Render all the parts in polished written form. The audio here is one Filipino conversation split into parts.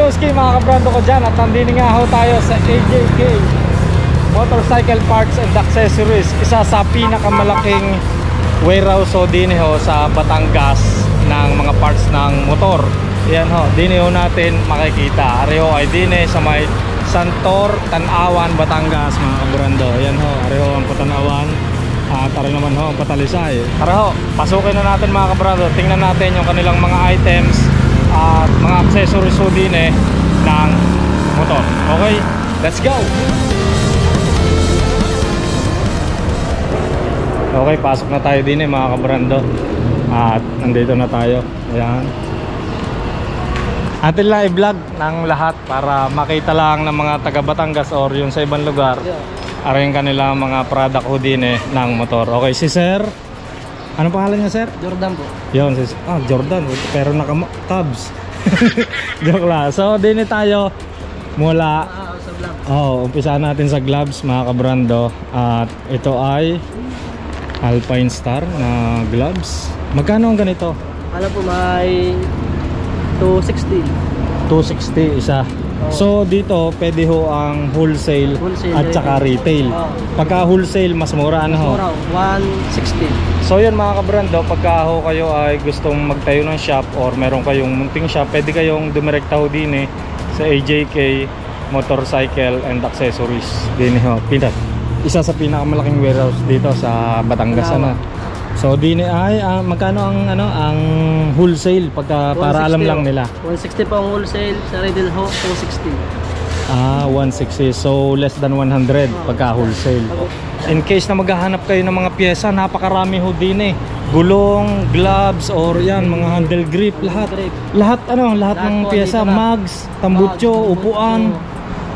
Broski, mga kabrando ko dyan. At nandini nga ho tayo sa AJK Motorcycle Parts and Accessories. Isa sa pinakamalaking warehouse ho din ho sa Batangas ng mga parts ng motor. Yan ho, dini ho natin makikita. Areho ay dini sa may Santor, Tanawan, Batangas, mga kabrando. Yan ho, areho ang Patanawan. At tara naman ho ang Patalisay. Tara ho, pasukin na natin mga kabrando. Tingnan natin yung kanilang mga items at mga accessories ho din ng motor. Okay, let's go! Okay, pasok na tayo din mga kabrando. At nandito na tayo. Ayan. Atin lang i-vlog ng lahat para makita lang ng mga taga Batangas or yung sa ibang lugar. Aring kanila mga product ho din ng motor. Okay, si Sir, ano pangalan niya, Sir? Jordan po. Yun, si Jordan, pero naka-tabs. Joke lang. So, din tayo mula Sa vlog. umpisa natin sa gloves mga kabrando. At ito ay Alpine Star na gloves. Magkano ang ganito? Alam po may 260. 260 isa. So dito pwede ho ang wholesale at saka retail. Pagka wholesale mas mura, ano ho? Mura, 160. So yun mga kabrando, pagka ho kayo ay gustong magtayo ng shop or meron kayong munting shop, pwede kayong dumirekta ho din sa AJK Motorcycle and Accessories. Din ho, isa sa pinakamalaking warehouse dito sa Batangas. So din ay magkano ang wholesale pagka para alam lang nila. 160 po ang wholesale, sa retail ho 260. 160. So less than 100 pagka wholesale. In case na maghahanap kayo ng mga pyesa, napakarami ho din gulong, gloves or yan mga handle grip, lahat ng pyesa, mags, tambutso, upuan,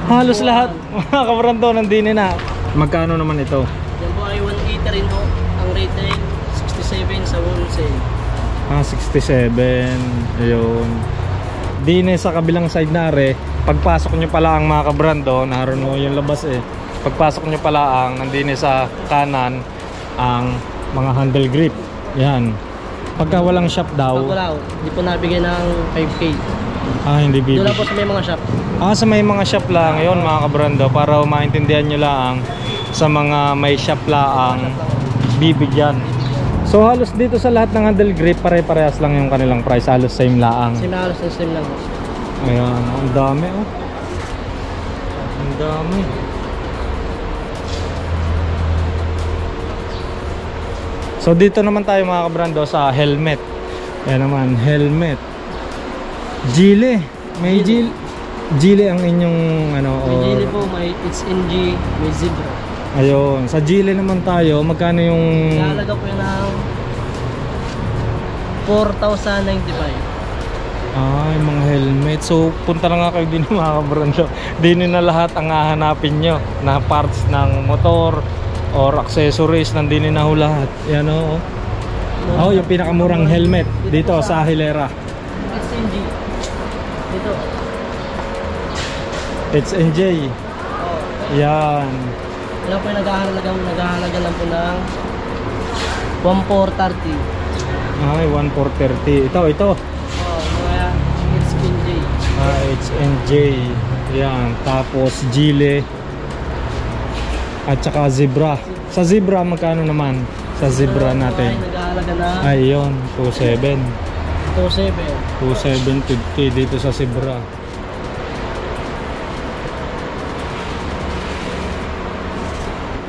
halos lahat mga kabrando nandini na. Magkano naman ito? Yan po ay 180 rin ho ang retail, 67 sa wholesale. 67. Ayun. Dine sa kabilang side nare, pagpasok nyo pala ang mga kabrando, naroon mo yung labas pagpasok nyo pala ang nandine sa kanan ang mga handle grip. Yan. Pagka walang shop daw. Pag wala, hindi po nabigay ng 5K. Hindi bibig. Doon lang po sa may mga shop. Sa may mga shop lang yun mga kabrando, para maintindihan nyo lang sa mga may shop lang bibigyan. So halos dito sa lahat ng handle grip pare-parehas lang yung kanilang price, halos same lang. Same lang. Ayan, ang dami Ang dami. So dito naman tayo mga kabrando sa helmet. Ayan naman, helmet. Gile. May Gile ang inyong May Gile po, may HNG, may Zebra. Ayun, sa Gile naman tayo, magkano yung Nahalaga po yun ng 4,095. yung mga helmet. So punta na nga kayo din mga kabrando. Din na lahat ang hahanapin nyo na parts ng motor or accessories, nandini na ho lahat. Yan yung pinakamurang helmet dito sa Hilera. HNG. Dito. HNJ. Yan. Yan po yung naghahalaga lang po ng 1,430. Ay, 1,430. Ito. Mga HNJ. HNJ. Yan. Tapos Gile. At saka Zebra. Sa Zebra magkano naman? Sa Zebra natin. Ay, naghahalaga na. Ayun, 27. 27. 2750 dito sa Zebra.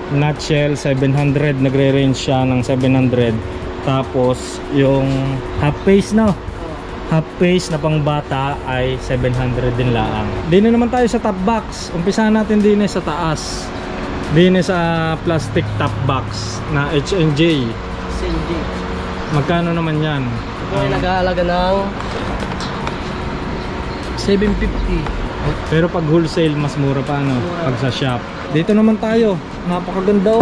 Nutshell 700, nagre-range siya ng 700. Tapos yung half face half face na pang bata ay 700 din lang. Dito naman tayo sa top box. Umpisahan natin din sa taas. Dito sa plastic top box na HNJ. Magkano naman yan? Ito ay naghahalaga ng 750. Pero pag wholesale mas mura pa pag sa shop. Dito naman tayo, napakaganda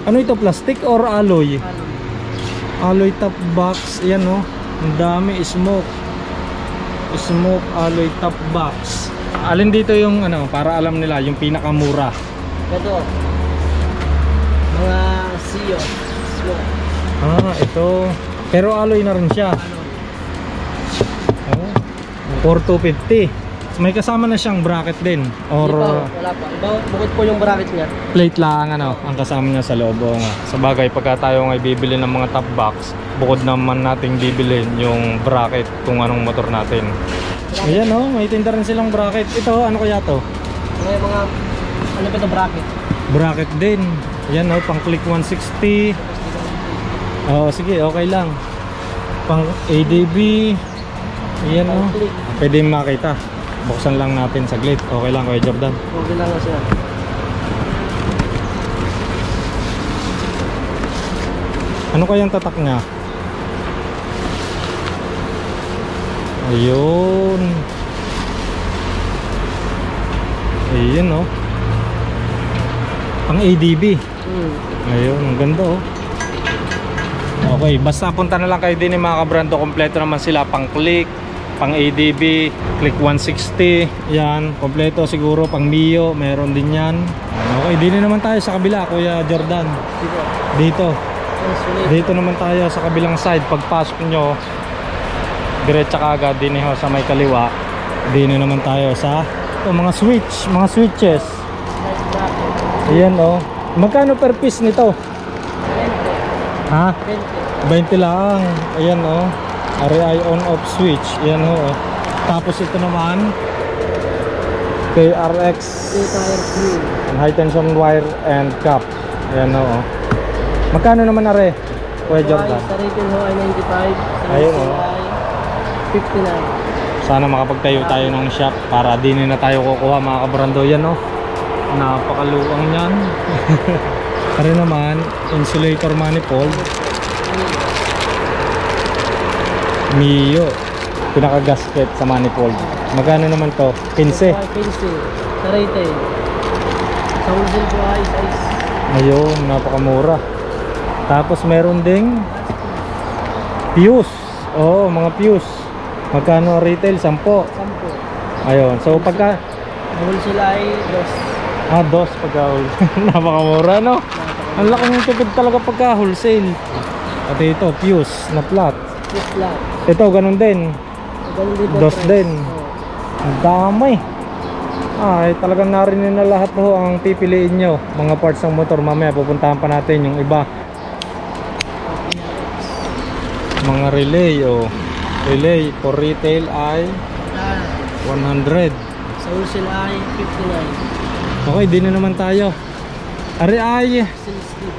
Ano ito, plastic or alloy? Alloy top box. Ayan ang dami, smoke alloy top box. Alin dito yung para alam nila yung pinakamura? Ito, mga Sio smoke. Ito, pero alloy na rin siya. 4,250. May kasama na siyang bracket din or Hindi pa, wala pa. Bukod po yung bracket niya. plate lang ano ang kasama niya sa loob. Oo nga. Sa bagay, pagka tayo ay bibili ng mga top box, bukod naman nating bibilin yung bracket kung anong motor natin. Ayan oh, may tinda rin silang bracket. Ito, ano kaya to? May mga, ano ba ito bracket? Bracket din. Ayan oh, pang click 160. Oo, sige, okay lang. Pang ADB. Ayan oh. Pwede makita. Buksan lang natin saglit. Okay lang, Kuya Jordan. Okay lang na siya. Ano kayang tatak niya? Ayun. Ayun oh. Pang ADB. Ayun, ang ganda oh. Okay, basta punta na lang kayo din mga kabrando. Kompleto naman sila, pang click, pang ADB, click 160. Yan, kompleto siguro. Pang Mio, meron din yan. Okay, din naman tayo sa kabila, Kuya Jordan. Dito. Dito naman tayo sa kabilang side. Pagpasok nyo, diretsa ka agad din ho sa may kaliwa. Din naman tayo sa mga switch, mga switches. Ayan oh. Magkano per piece nito? 20. Ha? 20. 20 lang. Ayan oh. RAI on off switch. Ayan oh. Tapos ito naman KRX high tension wire and cap. Ayan oh. Magkano naman are? Kuya Jordan? Sa retail ho ay 95. Ayun oh. 59. Sana makapagtayo tayo ng shop para din na tayo kukuha mga kabrando. Yan oh. Napakaluwang yan. Pero naman insulator manifold Mio, pinaka gasket sa manifold. Magkano naman to? 15. 15 sa retail. Sa wholesale po ay size. Ayun, napakamura. Tapos meron ding fuse. Oo, mga fuse. Magkano retail? 10. 10. Ayun, so pagka Wholesale ay 2. dos pagka napakamura no. Ang laki ng tipid talaga pagka wholesale. At ito, fuse na flat. Fuse flat. Ito, ganun din. Ganun din po Dos price. din. Ang dami. Ay, talagang narinig na lahat ho ang pipiliin nyo. Mga parts ng motor. Mamaya pupuntahan pa natin yung iba. Mga relay oh. Relay for retail ay 100. Sa wholesale ay 59. Okay, din na naman tayo. Ari ay Axle slip.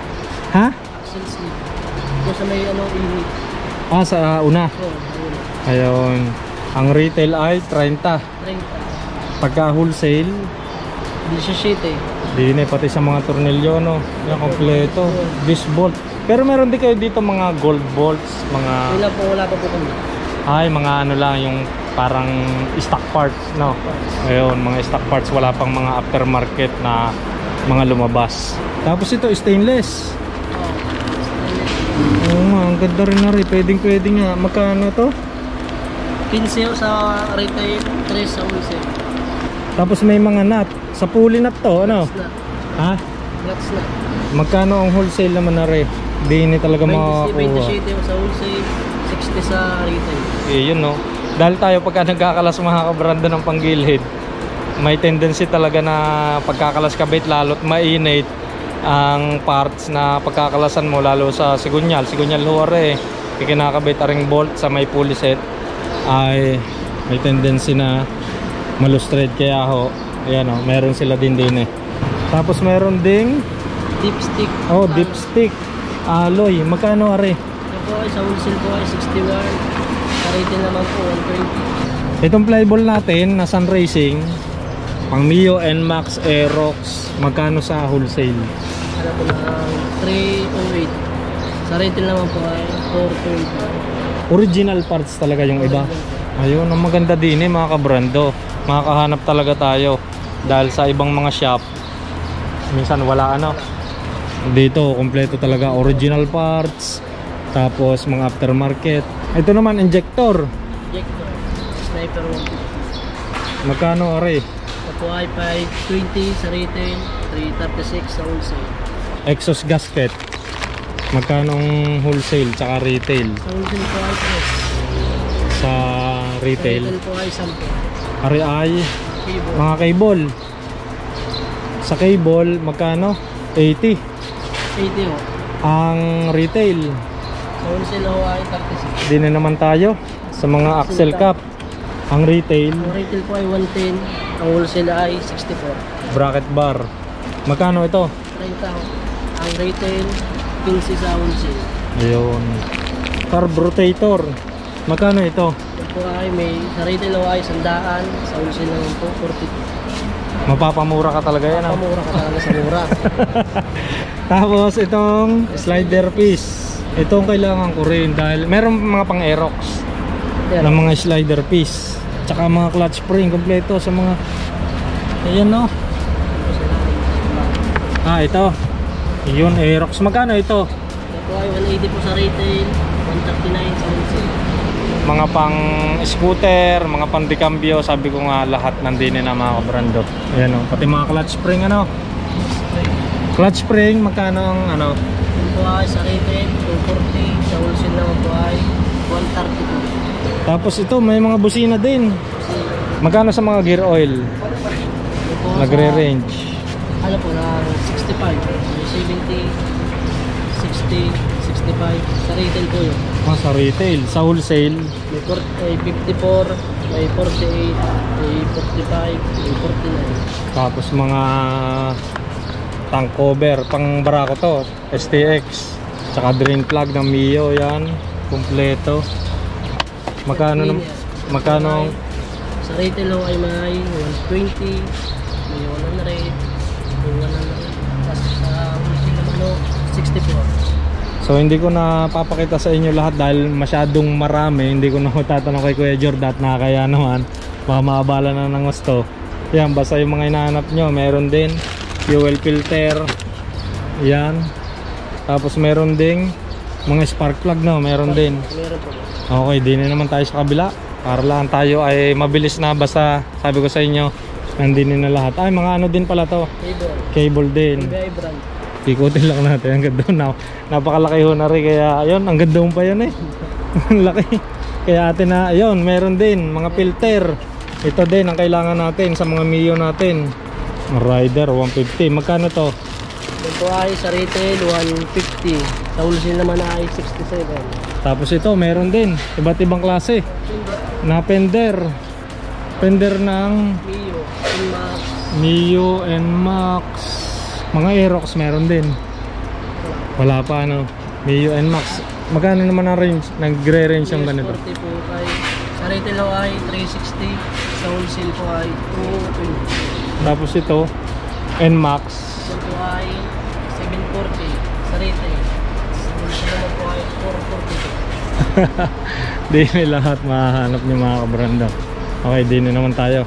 ha? Axle slip. Ito sa may ano init. Ah, sa una. Ayun. Ayun. Ang retail ay 30. 30. Pagka wholesale, 17. di na pati sa mga tornilyo no. Yan kompleto. Disc bolt. Pero meron din kayo dito mga gold bolts, mga Wala pa po kami. ay mga ano lang yung parang stock parts no. Ayun, mga stock parts, wala pang mga aftermarket na mga lumabas. Tapos ito stainless. Oo nga, ang ganda rin na rin. Pwedeng nga. Magkano to? 15 sa retail, 3 sa wholesale. Tapos may mga nut. Sa pulley nut to, ano? Nuts Ha? na. Magkano ang wholesale naman na rin? Di ni talaga 27 makakuha. sa wholesale, 60 sa retail. Eh, yun no. Dahil tayo pagka nagkakalas mga kabrando ng panggilid, may tendency talaga na pagkakalas kabit lalo't mainit ang parts na pagkakalasan mo, lalo sa sigunyal huware, kinakabit aring bolt sa may pulley set ay may tendency na malustred. Kaya ho, ayan o, meron sila din eh. Tapos meron ding Dipstick. dipstick alloy. Magkano are? Ito po ay sa wholesale po ay 61. Sa retail naman po 120. Itong flyball natin na Sun Racing, pang Mio, NMAX, Aerox, magkano sa wholesale? Ano po na 308. Sa retail naman po ay 420. Original parts talaga yung iba. Ayun, ang maganda din mga kabrando. Makakahanap talaga tayo dahil sa ibang mga shop minsan wala ano. Dito kompleto talaga, original parts, tapos mga aftermarket. Ito naman injector. Injector. Sniper 1. Magkano are? Ito po ay 520 sa retail, 336 sa wholesale. Exhaust gasket. Magkano ang wholesale tsaka retail? Sa wholesale po ay 3. Sa retail? Retail po ay 10. Ari ay Cable. mga cable. Sa cable, magkano? 80. 80 ho. Ang retail, Sa wholesale ho ay 36. di na naman tayo sa mga axle cap. Ang retail, Ang retail po ay 110. Ang wholesale ay 64. bracket bar. Magkano ito? 30 ho. Ang retail 15 sa wholesale. Ayun. Carb rotator. Magkano ito? Ito po ay may sa retail ho ay 100. Sa wholesale naman po 40. Mapapamura ka talaga yan. Pamura ka talaga sa mura. Tapos itong slider piece. Itong kailangan ko rin dahil meron mga pang Aerox na mga slider piece. Tsaka mga clutch spring kompleto sa mga ayan no. Ah, ito. Yun, Aerox. Magkano ito? Ito po ay 180 po sa retail, 139 sa wholesale. Mga pang scooter, mga pang decambio, sabi ko nga lahat nandini na mga kabrando. Ayan o, pati mga clutch spring ano. Clutch spring, magkano ang ano? Ito po ay sa retail 240, sa wholesale naman po ay 130 po. Tapos ito, may mga busina din. Magkano sa mga gear oil? Ito po Nagre-range. ano po na 65, 70, 60, 65 sa retail po yun. Sa retail, sa wholesale, May 54, may 48, may 45, may 49. tapos mga tank cover, pang barako to, STX, tsaka drain plug ng Mio, yan, kumpleto. Magkano? Sa retail ho ay may 120, may 100, may 100, tapos sa wholesale naman ho 64. So hindi ko na papakita sa inyo lahat dahil masyadong marami. Hindi ko na tatanong kay Kuya Jordan at nakakaya naman, baka maabala na ng gusto. Yan, basta yung mga hinahanap nyo, meron din fuel filter, yan. Tapos meron ding mga spark plug, no? Meron din. Meron po. Okay, di na naman tayo sa kabila para lang tayo ay mabilis na. Basta sabi ko sa inyo, nandini na lahat. Ay, mga ano din pala to, cable din. PBI brand. Ikutin lang natin hanggang doon na. Napakalaki ho na rin, kaya ayun, hanggang doon pa yun eh. Ang laki. Kaya atin na, ayun, meron din mga filter. Ito din ang kailangan natin sa mga Mio natin. Rider 150. Magkano to? Ito ay sa retail 150, sa wholesale naman ay 67. Tapos ito, meron din iba't ibang klase na fender. Fender ng Mio, Inmax, Mio NMAX. Mga Aerox meron din. Wala pa ano. Mio NMAX. Magkano naman ang range? Nagre-range yung ganito? 40 po ay sa retail ho ay 360, sa wholesale po ay 220. Tapos ito, NMAX. Ito ay 740 sa retail. Sa wholesale naman po ay 442. Di na lahat mahanap niyo mga kabranda. Okay, di na naman tayo.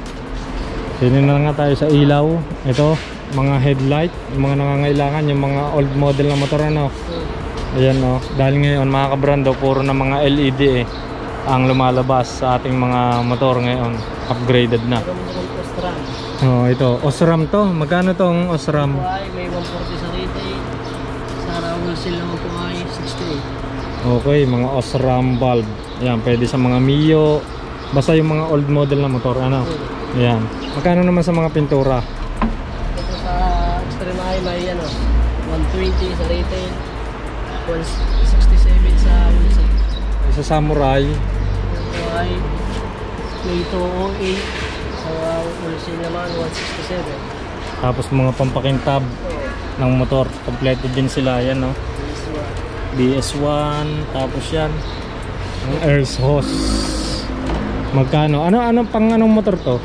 Di na nga tayo sa ilaw. Ito, mga headlight, yung mga nangangailangan, yung mga old model na motor ano. Ayan no, dahil ngayon mga kabrando, puro na mga LED eh ang lumalabas sa ating mga motor ngayon. Upgraded na. Meron naman po Osram. Oh, ito, Osram to. Magkano tong Osram? Ito ay may 140 sa retail. Sa wholesale naman po ay 68. Okay, mga Osram valve. Ayan, pwede sa mga Mio. Basta yung mga old model na motor ano. Ayan. Magkano naman sa mga pintura? Ito sa Extreme ay may 120 sa retail, 167 sa wholesale. Sa Samurai, Ito ay may 208 sa wholesale naman 167. tapos mga pampakintab ng motor, kompleto din sila yan no. BS1, tapos yan ang air hose. Magkano? Ano pang anong motor to?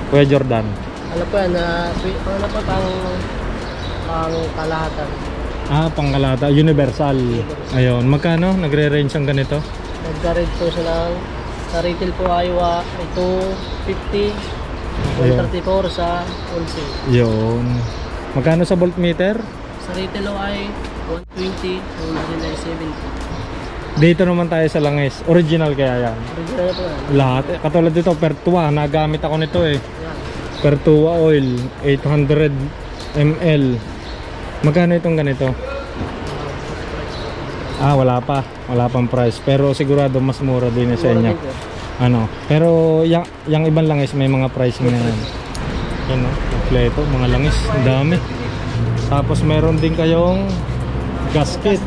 Kuya Jordan. Ano po yan, ano pa pang kalahatan. Ah, pangkalata, universal. Ayun, magkano? Nagre-range ang ganito? Nagka-red po siya ng sa retail po ay 250, 134 sa wholesale. Yun. Magkano sa voltmeter? Sa retail po ay 120, sa wholesale ay 70. Dito naman tayo sa langis. Original kaya yan? Original po yan. Lahat. Katulad dito, Pertua. Nagamit ako nito eh. Yan. Pertua oil, 800 ml. Magkano itong ganito? Ah, wala pa. Wala pang price. Pero sigurado mas mura din sa inyo. ano. Pero yung ibang langis may mga pricing na yan. Yan o, kompleto, mga langis, ang dami. Tapos meron din kayong gasket.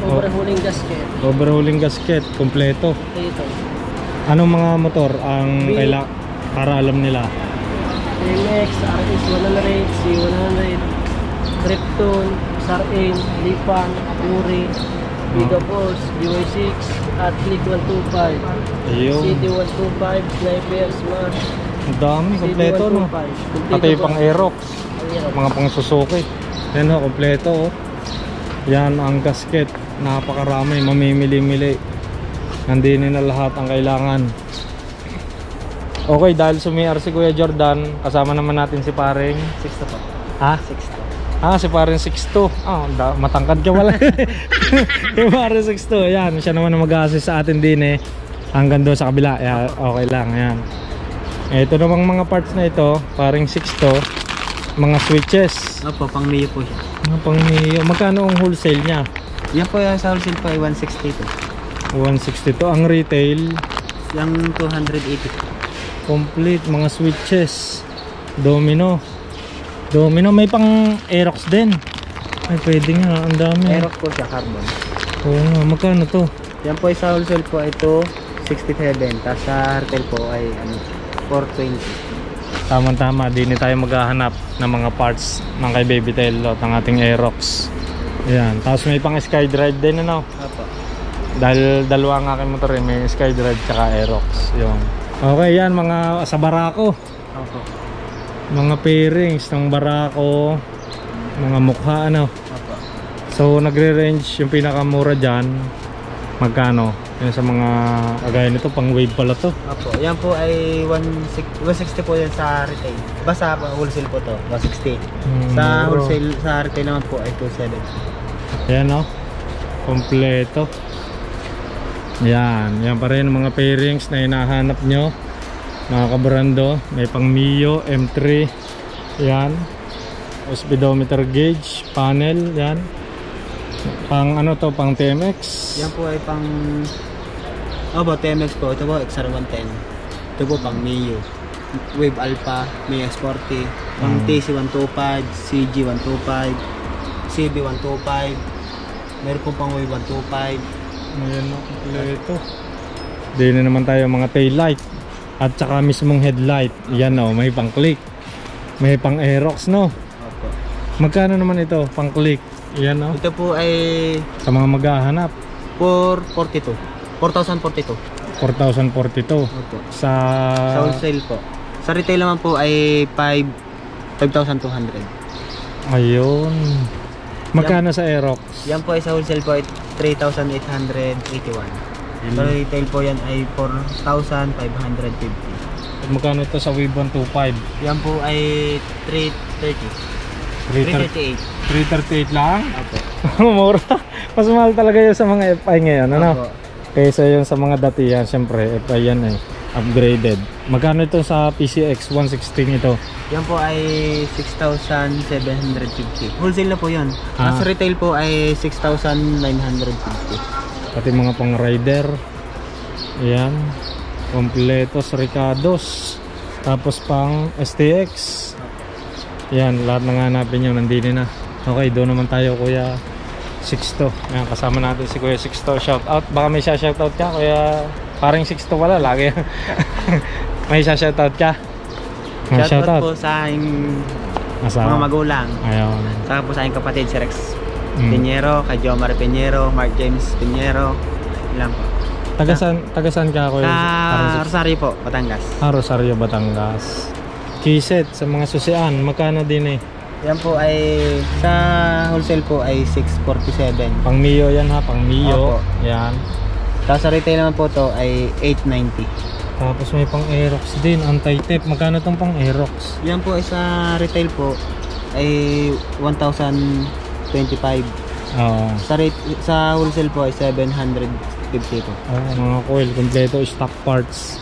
Overhauling gasket. Overhauling gasket, kompleto. Ito. Anong mga motor ang para alam nila? MX, RS 100, C100, Krypton, Sarin, Lipan, Fury, Mega Force, DY6, Athlete 125, Ayun, City 125, Sniper, Smash, ang dami, City kompleto no. 125. Pati pang Aerox, mga pang Suzuki. Yan o, kompleto o. Yan ang gasket, napakarami, mamimili-mili. Nandinin na lahat ang kailangan. Okay, dahil sumiyar si Kuya Jordan, kasama naman natin si paring 6 po. ha? 6 Si paring 6'2". Matangkad ka wala. Si paring 6'2", yan, siya naman ang mag-assist sa atin din hanggang doon sa kabila. Okay lang, yan. Ito namang mga parts na ito, paring 6'2", mga switches. Opo, pang Mio po siya. Pang Mio. Magkano ang wholesale niya? Yan po yung sa wholesale po ay 160 po. 162. Ang retail, Yung 280. complete mga switches. Domino, may pang Aerox din. Ay pwede nga, ang dami. Aerox po siya, carbon. Oo nga, magkano to? Yan po sa wholesale po ito 67, tapos sa retail po ay 420. Tama-tama, di tayo maghahanap ng mga parts ng kay Baby Tail ng ating Aerox. Ayan, tapos may pang SkyDrive din ano. Opo. Dahil dalawa ang aking motor may SkyDrive tsaka Aerox. Yung okay, yan mga sa Barako. Opo. Mga pairings ng Barako, mga mukha ano. Opo. So nagre-range yung pinakamura dyan. Magkano? Yan sa mga kagaya nito, pang wave pala to. Opo. Yan po ay 160 po yan sa retail. Basta wholesale po to, 160. Sa wholesale, sa retail naman po ay 270. Ayan o, kompleto. Yan pa rin mga pairings na hinahanap nyo, mga kabrando. May pang Mio, M3. Yan, speedometer gauge, panel. Yan, pang ano to, pang TMX. Yan po ay pang TMX po. Ito po XR110. Ito po pang Mio, Wave Alpha, Mio Sporty, pang TC125, CG125, CB125. Meron po pang Wave 125. Ayan o, kompleto. Dito na naman tayo mga tail light at saka mismong headlight. Yan o, may pang click, may pang Aerox no. Opo. Magkano naman ito pang click? Yan o, Ito po ay sa mga maghahanap 442. 4,042. 4,042 Opo. sa Sa wholesale po. Sa retail naman po ay 5,200. ayun. Magkano sa Aerox? Yan po ay sa wholesale po ay 3,881. Sa retail po yan ay 4,550. At magkano ito sa Wave 125? Yan po ay 330. 338 lang? Opo. Mura. Mas mahal talaga yun sa mga FI ngayon ano? Opo. Kaysa yun sa mga datihan, syempre FI yan upgraded. Magkano ito sa PCX 116 ito? Yan po ay 6,750. Wholesale na po yun. Sa retail po ay 6,950. Pati mga pang rider. Ayan, kompletos Ricardos. Tapos pang STX. Ayan, lahat ng hanapin nyo nandito na. Okay, doon naman tayo Kuya Sixto. Ayan, kasama natin si Kuya Sixto. Shout out, baka may shout out ka Kuya. Parang Sixto wala, lagi. May shout out ka? Shout out po sa aking mga magulang. Ayun. Saka po sa aking kapatid si Rex Piñero, kay Jomar Piñero, Mark James Piñero. Ilan po. Tagasan ka Kuya? Sa Rosario po, Batangas. Rosario, Batangas. Kiset sa mga susian, magkano din Yan po ay sa wholesale po ay 647. Pang Mio yan ha, pang Mio. Opo. Yan. Tapos sa retail naman po to ay 890. Tapos may pang Aerox din, anti-tape. Magkano tong pang Aerox? Yan po ay sa retail po ay 1,025. Oo. Sa wholesale po ay 750 po. Mga coil, kompleto stock parts.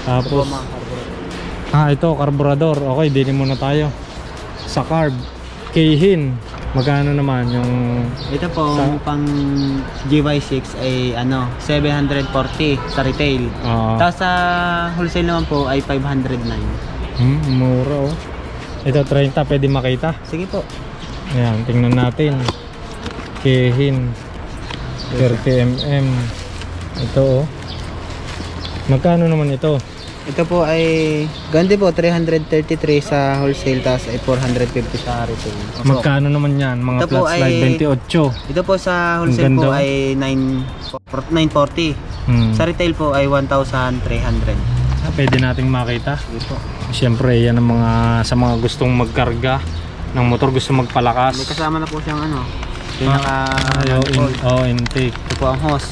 Tapos Ito po, mga carburetor. ito, carburador. Okay, dili muna tayo sa carb. Keihin Magkano naman yung... Ito po, Sa- pang GY6 ay ano, 740 sa retail. Tapos sa wholesale naman po ay 509. Mura oh. Ito 30, pwede makita. Sige po. Ayan, tingnan natin. Kehin 30mm. Ito oh. Magkano naman ito? Ito po ay ganda po, 333 sa wholesale, tapos ay 450 sa retail. Magkano naman yan? Mga Ito po flat ay- slide 28. Ito po sa wholesale Ang po ganda. ay 940. Sa retail po ay 1,300. Pwede nating makita. Sige po. Siyempre yan ang mga sa mga gustong magkarga ng motor, gusto magpalakas. May kasama na po siyang ano, pinaka Intake. ito po ang hose.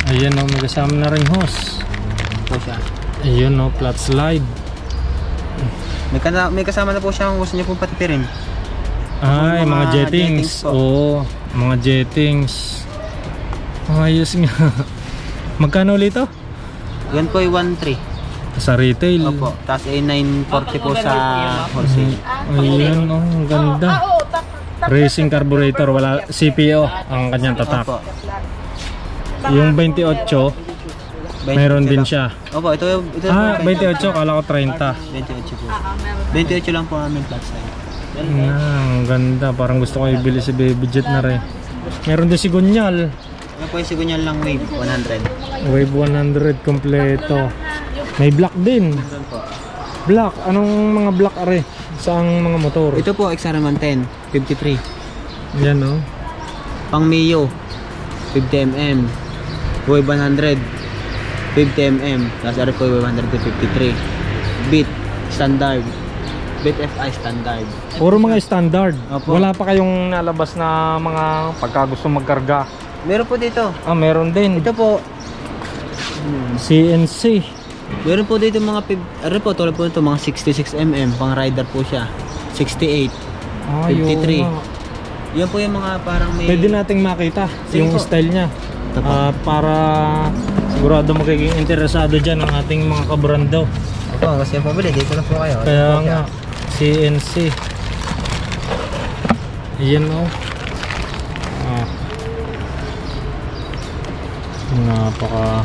Ayan oh, may kasama na rin hose. Ito po siya. Ayun oh, flat slide. May kasama na po siyang gusto niyo po patitirin. Ay, Mga mga jettings. jettings po. Oo, mga jettings. Ayos nga. Magkano ulit ito? Yan po ay 1,300. Sa retail. Opo. Tapos ay 940 po sa wholesale. Ayun oh, ang ganda. Racing carburetor, wala CPO ang kanyang tatak. Opo. Yung 28, meron din siya. Opo, ito Ah, po, 28, kala ko 30. 28 po. 28 lang po namin flat side. Ang ganda, parang gusto ko ibili si Baby Jet na rin. Meron din si Gunyal. Ano po yung sigunyan lang wave 100. Wave 100 kompleto. May black din. Doon po. Black, anong mga black are? Saang mga motor? Ito po XR110 53. Yan oh. Pang Mio 50mm. Wave 100 50mm. Tapos ano po yung 153. Beat standard. Beat FI standard. Puro mga standard. Opo. Wala pa kayong nalabas na mga pagka gusto magkarga. Meron po dito. Ah, meron din. Ito po. CNC. Meron po dito mga ano po, tulad po ito mga 66mm. Pang rider po siya. 68. Ah, 53. yun nga. Yan po yung mga parang may... Pwede nating makita Sige yung po. style niya. Ito po. Para sigurado magiging interesado dyan ang ating mga kabrando. Opo, kasi yung pabili. Dito na po kayo. Kaya Ito po nga, CNC. Ayan o. Napaka...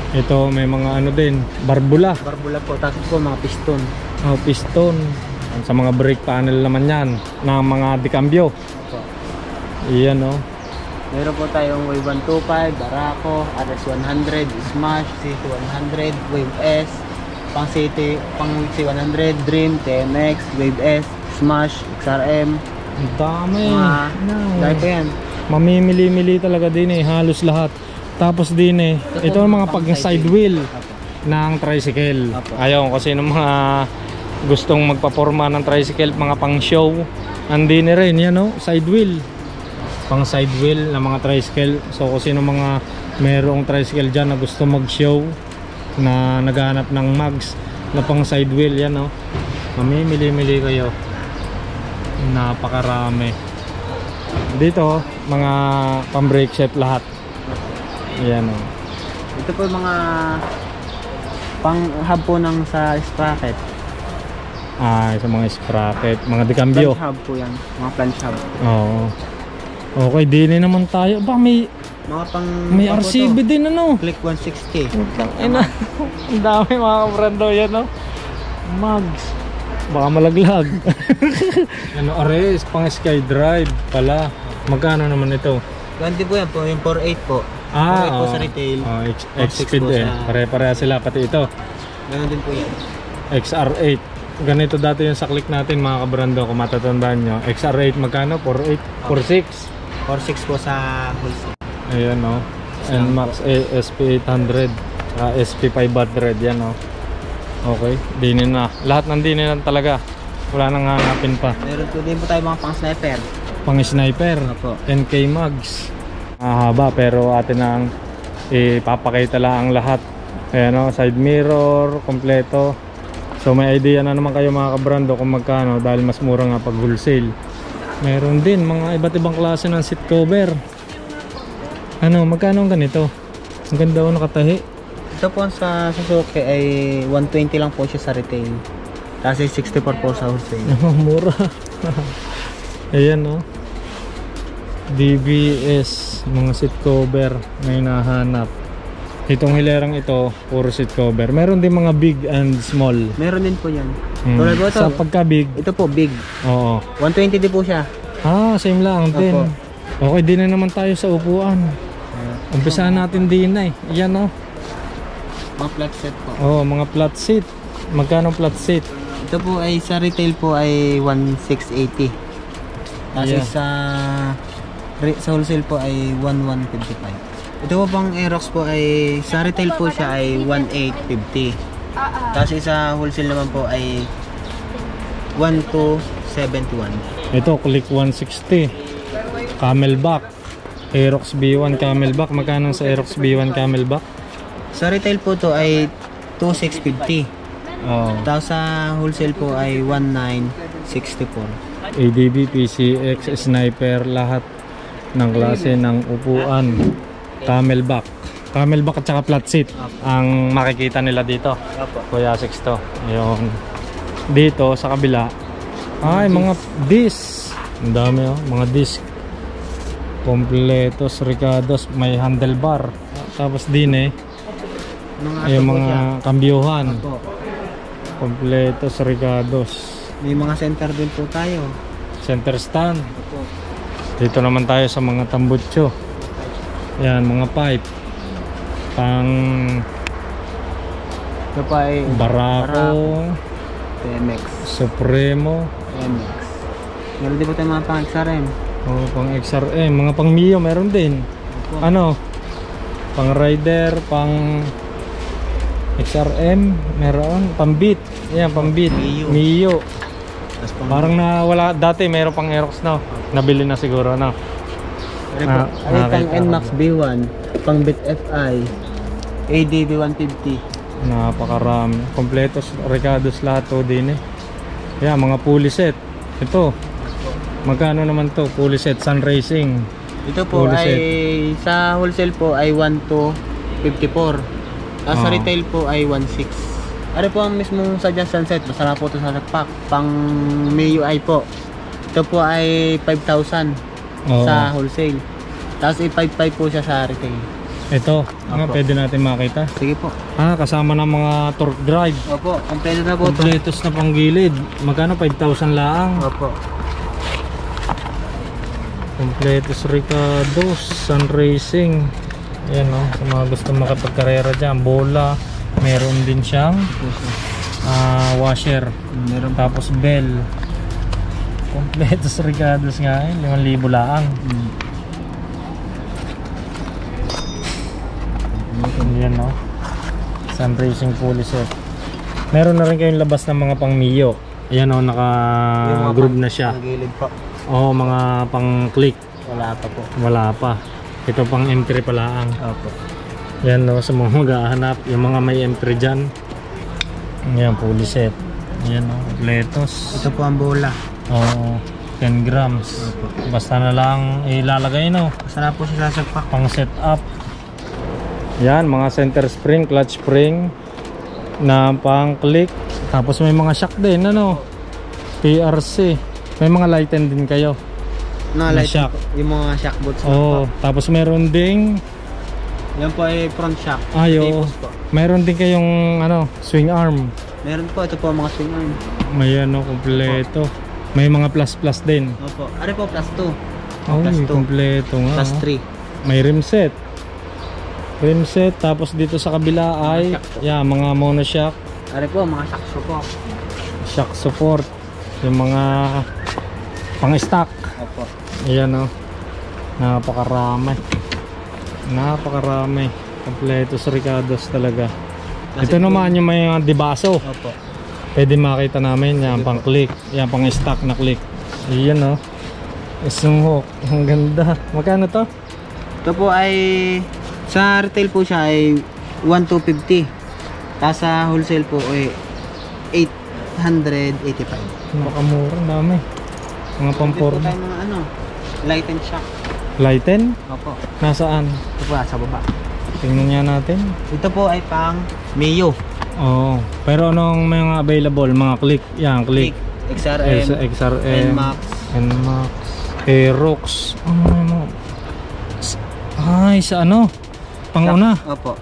Ito may mga ano din, barbula. Barbula po. Tapos po mga piston. Oh, piston. Sa mga brake panel naman yan ng mga dikambyo. Opo. Iyan o. Meron po tayong Wave 125, Barako, RS100, Smash, CT100, Wave S, pang C100, Dream, TMX, Wave S, Smash, XRM. Ang dami. Dahil po yan. Mamimili-mili talaga din eh, halos lahat. Tapos din eh, ito ang mga pag side wheel ng tricycle. Apo. Ayaw kasi ng mga gustong magpaporma ng tricycle, mga pang show, andin rin yan o, side wheel. Pang side wheel ng mga tricycle. So kung sino mga merong tricycle dyan na gusto mag show, na naghahanap ng mags na pang side wheel, yan o. Mamimili-mili kayo. Napakarami. Dito mga pang brake set lahat. Ayan o. Ito po yung mga pang hub po ng sa sprocket. Sa mga sprocket, mga dikambyo. Flange hub po yan. Mga flange hub. Oo. Okay, dili naman tayo. Ba, may Mga pang... may ano po RCB to? din ano. Click 160. Ina. Ang dami mga kabrando yan no. Mags. Baka malaglag. Ano, ares, pang SkyDrive pala. Magkano naman ito? Ganti po yan po. Yung 48 po. 48 po sa retail. X-Speed po eh. sa- Pare-pareha sila. Pati ito. Ganun din po yan. XR8. Ganito dati yung sa click natin mga kabrando. Kung matatandaan nyo. XR8 magkano? 48? 46? 46 po sa wholesale. Ayan o. NMAX SP800 saka SP500 yan o. Okay, dinin na. Lahat ng dinin na talaga. Wala nang hanapin pa. Meron po din po tayo mga pang sniper. Pang sniper, Opo. 10K mags. Mahaba pero atin ang ipapakita lang ang lahat. Ayan o, side mirror, kompleto. So may idea na naman kayo mga kabrando kung magkano dahil mas mura nga pag wholesale. Meron din mga iba't ibang klase ng seat cover. Ano, magkano ang ganito? Ang ganda o nakatahi. Ito po sa Suzuki ay 120 lang po siya sa retail. Kasi 64 po sa wholesale. Mura. Ayan o. DBS, mga seat cover na hinahanap. Itong hilerang ito, puro seat cover. Meron din mga big and small. Meron din po yan. Hmm. Tulad po ito. Sa pagka big, Ito po, big. oo. 120 din po siya. Same lang din. Opo. Okay, din na naman tayo sa upuan. Umpisahan natin din na Yan o. Mga flat set po. Mga flat seat. Magkano flat seat? Ito po ay sa retail po ay 1,680. Kasi Yeah. sa wholesale po ay 1,155. Ito po pang Aerox po ay sa retail po siya ay 1,850. Kasi sa wholesale naman po ay 1,271. Ito, Click 160. Camelback. Aerox B1 Camelback. Magkano sa Aerox B1 Camelback? Sa retail po to ay 2,650. Oh. Tapos sa wholesale po ay 1,964. ADB, PCX, Sniper, lahat ng klase ng upuan. Camelback. Camelback at saka flat seat ang makikita nila dito. Kuya Sixto. Yung dito sa kabila ay mga disc. Ang dami mga disc. Kompletos, Ricardos, may handlebar. Tapos din yung mga kambyuhan. Kompletos, Ricardos. May mga center din po tayo. Center stand. Dito naman tayo sa mga tambutso. Yan, mga pipe. Pang Ito pa ay Barako, TMX. Supremo, TMX. Meron din po tayo mga pang XRM. pang XRM, mga pang Mio meron din. Ano? Pang Rider, pang XRM, meron. Pang Beat. Yan, pang Beat. Mio. Parang nawala. Dati meron pang Aerox na. Nabili na siguro, no? Pang NMAX B1, pang Bit FI, ADB 150. Napakarami. Kompletos, Ricardos lahat to din Yan, mga pulley set. Ito. Magkano naman to? Pulley set, Sun Racing. Ito po Pulley ay set. sa wholesale po ay 1,254. Sa retail po ay 1,600. Ano po ang mismong sa sunset? Basta na po ito sa pack. Pang MIUI po. Ito po ay 5,000 sa wholesale. Tapos ay 5,500 po siya sa retail. Ito, pwede natin makita. Sige po. Kasama ng mga torque drive. Opo, kompleto na po ito. Kompletos na panggilid. Magkano? 5,000 laang. Opo. Kompletos Ricardos, Sun Racing. Ayan sa mga gusto makapagkarera dyan. Bola. Meron din siyang washer. Meron po. Tapos bell. Kompletos Ricardos nga 5,000 laang. Yan Sun Racing pulley set. Meron na rin kayong labas ng mga pang Mio. Ayan naka-groove na siya. Ang gilid po. Mga pang click. Wala pa po. Wala pa. Ito pang M3 pala ang. Opo. Yan sa mga maghahanap. Yung mga may M3 dyan. Yan, pulley set. Yan kompletos. Ito po ang bola. 10 grams. Basta na lang ilalagay Basta na po siya sa pack. pang set up. Yan, mga center spring, clutch spring na pang click. Tapos may mga shock din, PRC. May mga lighten din kayo. Na na light shock. Yung mga shock boots na po. Tapos meron ding Yan po ay front shock. Tables po. Meron din kayong swing arm. Meron po, ito po mga swing arm. May kompleto. May mga plus din. Opo. Ano po, plus 2. Ay, kompleto nga. Plus 3. May rim set. Rim set. Tapos dito sa kabila ay mga monoshock. Ano po, mga shock support. Shock support. Yung mga pang stock. Opo. Ayan napakarami. Kompletos Ricardos talaga. Ito naman yung may dibaso. Opo. Pwede makita namin yan pang click. Yan pang stock na click. Ayan isang hook. Ang ganda. Magkano to? Ito po ay sa retail po siya ay 1,250. Tapos sa wholesale po ay 885. Nakamura. Ang dami. Mga Ito pang-forma. tayo mga light and shock. Lighten? Opo. Nasaan? Ito po sa baba. Tingnan nga natin. Ito po ay pang Mio. Pero anong mga available? Mga click. Yan, click. XRM, XRM, NMAX. NMAX. Aerox. Ay, sa ano? Panguna. Opo.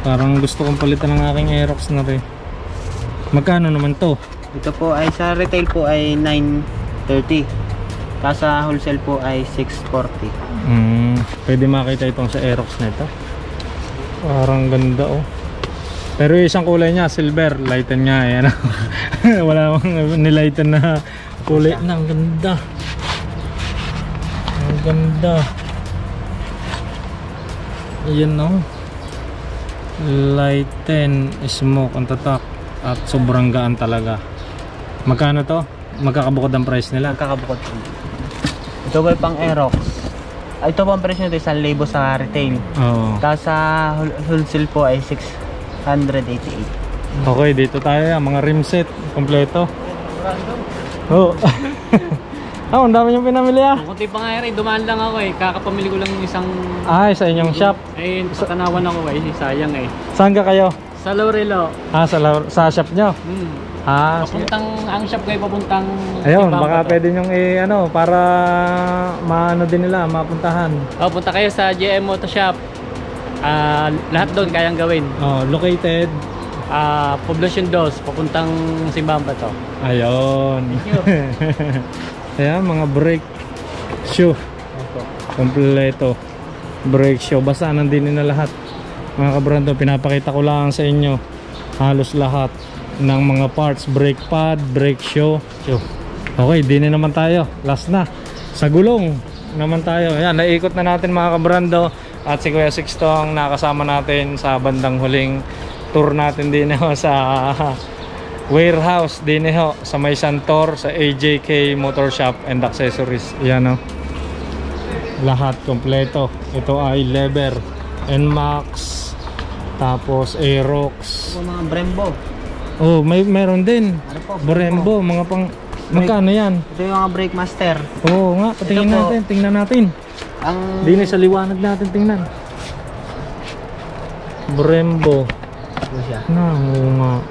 Parang gusto kong palitan ng aking Aerox na rin. Magkano naman to? Ito po ay sa retail po ay 930. Tapos sa wholesale po ay 640. Pwede makita itong sa Aerox na ito. Parang ganda oh. Pero yung isang kulay niya, silver. Lighten nga eh. Ano? Wala mang nilighten na kulay. Ang ganda. Ang ganda. Ayan no. Lighten, smoke ang tatak. At sobrang gaan talaga. Magkano to? Magkakabukod ang price nila? Magkakabukod po. Ito ba pang Aerox? Ito po ang presyo nito, 1,000 sa retail. Oo. Tapos sa wholesale po ay 688. Okay, dito tayo. Mga rim set. Kompleto. Oo. Oh, ang dami niyong pinamili ah. Kunti pa nga rin, dumaan lang ako eh. Kakapamili ko lang yung isang... Ay, sa inyong shop. Eh, patanawan ako eh. Sayang eh. Saan ka kayo? Sa Laurelo. Ah, sa shop nyo? Ah, sige. Papuntang, ang shop kayo papuntang... Ayun, Ibang baka Bato. pwede nyong ano, para maano din nila, mapuntahan. Oh, punta kayo sa JM Moto Shop. Lahat doon kayang gawin. Oh, located. Poblacion 2, papuntang Simbang Bato. Ayun. Thank you. Ayan, mga brake shoe. Kompleto. Brake shoe. Basta nandun na lahat. Mga kabrando, pinapakita ko lang sa inyo halos lahat ng mga parts. Brake pad, brake shoe. Okay, din na naman tayo. Last na. Sa gulong naman tayo. Ayan, naikot na natin mga kabrando. At si Kuya Sixto ang nakasama natin sa bandang huling tour natin din sa warehouse din sa May Santor, sa AJK Motor Shop and Accessories. Yan o. Lahat kompleto. Ito ay lever, NMAX, tapos Aerox. Ito mga Brembo. Oh, meron din. Ano po? Brembo, mga pang... Magkano yan? Ito yung mga Brake Master. Oo nga, patingin Ito po. natin. Tingnan natin. Ang... Dini sa liwanag natin tingnan. Brembo. Ito siya. Oo nga.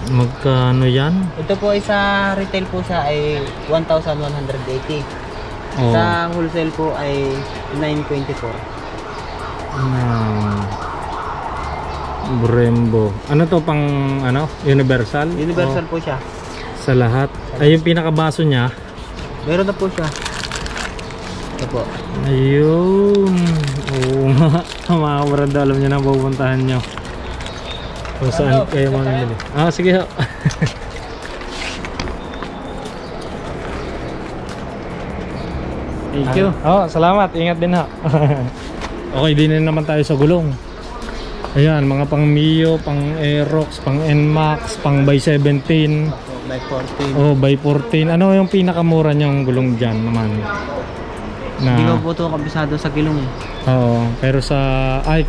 Magkano yan? Ito po ay sa retail po siya ay 1,180. Oh. Sa wholesale po ay 924. Brembo. Ano to pang ano? Universal? Universal O po siya. sa lahat? Ay yung pinakabaso niya. Meron na po siya. Ito po. Ayun. Oo nga. Mga kabrado, alam niyo na pupuntahan nyo. Kung saan kayo mamili. Ah, sige ho. Thank you. Oh, salamat. Ingat din ha. Okay, din na naman tayo sa gulong. Ayan, mga pang Mio, pang Aerox, pang NMAX, pang by 17. By 14. Oh, by 14. Ano yung pinakamura niyang gulong dyan naman? Hindi ko po ito kabisado sa kilong eh. Oo, pero sa... Ay,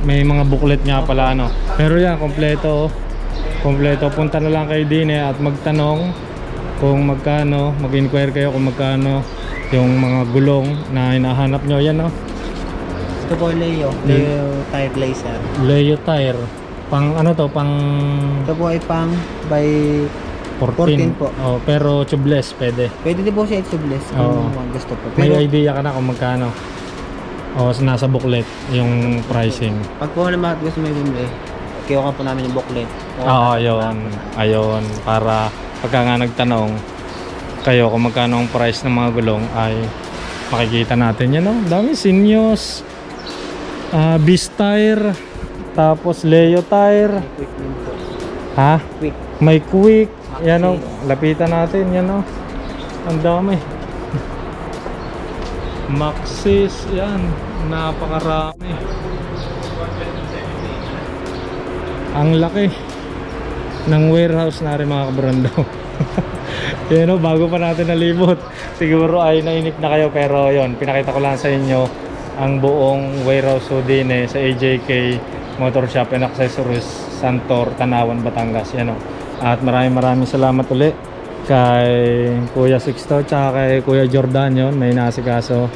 may mga booklet nga pala ano. Pero yan, kompleto. Kompleto. Punta na lang kayo din at magtanong kung magkano. Mag-inquire kayo kung magkano yung mga gulong na hinahanap nyo. Yan no. Ito po Leo. Leo Tire Laser. Leo tire. Pang ano to? Pang Ito po ay pang by 14 po. Oh, pero tubeless pwede. Pwede din po siya i-tubeless Oo. kung gusto po. May Pero idea ka na kung magkano. O nasa booklet yung pricing. pag po naman gusto may bumili, kiyo ka po namin yung booklet. Oo, ayun. Ayun. Para pagka nga nagtanong kayo kung magkano ang price ng mga gulong ay makikita natin yan. No? Dami. Sinios, Beast Tire, tapos Leo Tire. Quick din po. Ha? Quick. May Quick. Yan o. Lapitan natin. Yan o. Ang dami. Maxis. Yan. Napakarami. Ang laki ng warehouse na rin mga kabrando. Yan o. Bago pa natin nalibot. Siguro ay nainip na kayo. Pero yon, pinakita ko lang sa inyo ang buong warehouse o din sa AJK Motor Shop and Accessories, Santor, Tanawan, Batangas. Yan o. At maraming salamat ulit kay Kuya Sixto tsaka kay Kuya Jordan, yon may nasikaso.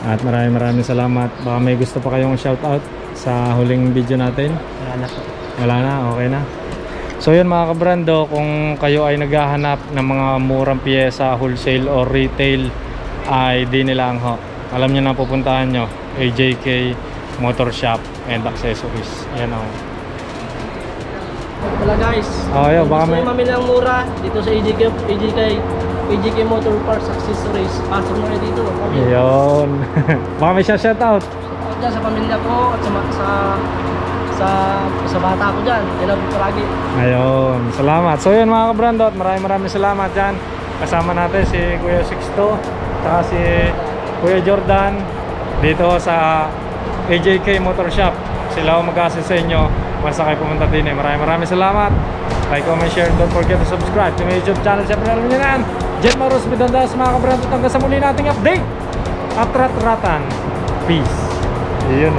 At maraming salamat. Baka may gusto pa kayong shoutout sa huling video natin. Wala na po. Wala na, okay na. So yun mga kabrando, kung kayo ay naghahanap ng mga murang piyesa, wholesale or retail, ay di nilang ho. Alam nyo na pupuntahan nyo, AJK Motor Shop and Accessories. Ayan o. Wala guys. Yun, baka Gusto may... nyo mamili ng mura dito sa AJK Motor Parts Accessories. Pasok mo rin dito. Yun. Baka may shoutout. Ako dyan sa pamilya ko at sa bata ko dyan. I love you palagi. Ayun, salamat. So yun mga kabrandot, maraming salamat dyan. Kasama natin si Kuya Sixto, saka si Kuya Jordan dito sa AJK Motor Shop. Sila ang mag-assist sa inyo basta kayo pumunta din eh. Maraming salamat. Like, comment, share, don't forget to subscribe to my YouTube channel. Siyempre alam nyo na yan, Jet Maros Bidandas mga kabrandot. Hanggang sa muli nating update at rat-ratan. Peace. Yun.